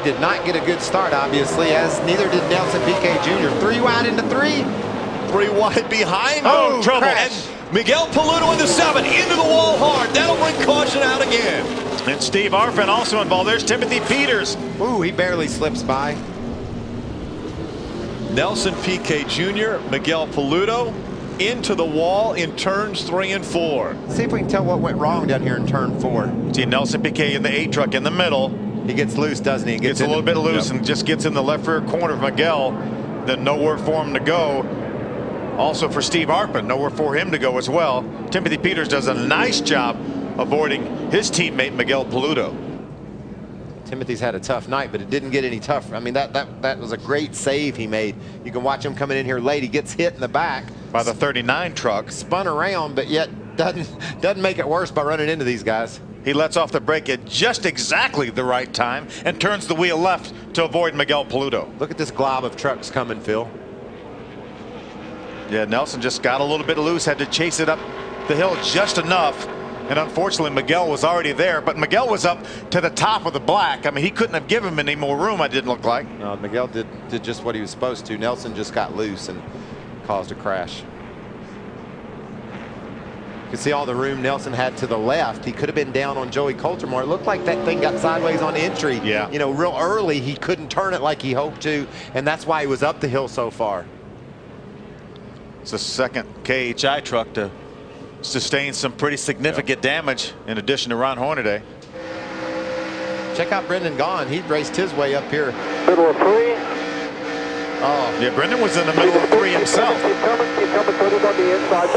did not get a good start, obviously, as neither did Nelson Piquet Jr. 3 wide into 3. 3 wide behind. Oh, trouble. Crash. And Miguel Paludo in the 7, into the wall hard. That'll bring caution out again. And Steve Arpin also involved. There's Timothy Peters. Ooh, he barely slips by. Nelson Piquet Jr., Miguel Paludo into the wall in turns 3 and 4. See if we can tell what went wrong down here in turn 4. See Nelson Piquet in the 8 truck in the middle. He gets loose, doesn't he? Gets a little bit loose and just gets in the left rear corner of Miguel. Then nowhere for him to go. Also for Steve Arpin, nowhere for him to go as well. Timothy Peters does a nice job avoiding his teammate Miguel Paludo. Timothy's had a tough night, but it didn't get any tougher. I mean, that was a great save he made. You can watch him coming in here late. He gets hit in the back by the 39 truck. Spun around, but yet doesn't make it worse by running into these guys. He lets off the brake at just exactly the right time and turns the wheel left to avoid Miguel Paludo. Look at this glob of trucks coming, Phil. Yeah, Nelson just got a little bit loose, had to chase it up the hill just enough. And unfortunately, Miguel was already there, but Miguel was up to the top of the black. I mean, he couldn't have given him any more room, it didn't look like. No, Miguel did just what he was supposed to. Nelson just got loose and caused a crash. You can see all the room Nelson had to the left. He could have been down on Joey Coultermore. It looked like that thing got sideways on entry. Yeah. You know, real early, he couldn't turn it like he hoped to, and that's why he was up the hill so far. It's the second KHI truck to sustain some pretty significant damage in addition to Ron Hornaday. Check out Brendan Gaughan. He raced his way up here. Middle of 3. Oh, yeah, Brendan was in the middle of 3 himself. Keep coming, put it on the inside.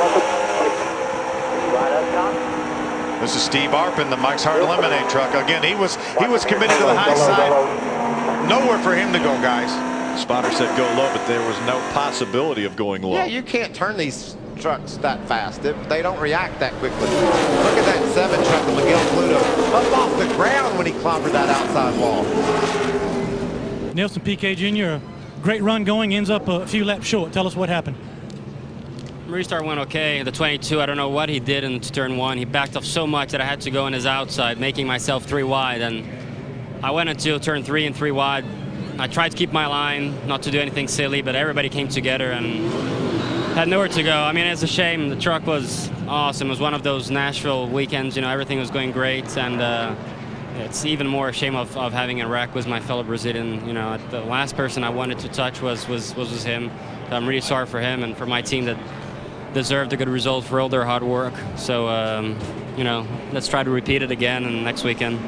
Right up top. This is Steve Arpin, the Mike's Hard Lemonade truck. Again, he was committed to the high side. Nowhere for him to go, guys. Spotter said go low, but there was no possibility of going low. Yeah, you can't turn these trucks that fast. They don't react that quickly. Look at that 7 truck of Miguel Paludo up off the ground when he clobbered that outside wall. Nelson Piquet Jr., a great run going, ends up a few laps short. Tell us what happened. Restart went okay. The 22, I don't know what he did in turn 1. He backed off so much that I had to go on his outside, making myself 3 wide. And I went into turn 3 and 3 wide. I tried to keep my line, not to do anything silly, but everybody came together and had nowhere to go. I mean, it's a shame. The truck was awesome. It was one of those Nashville weekends. You know, everything was going great, and it's even more a shame of having a wreck with my fellow Brazilian. You know, the last person I wanted to touch was him. So I'm really sorry for him and for my team that deserved a good result for all their hard work. So, you know, let's try to repeat it again and next weekend.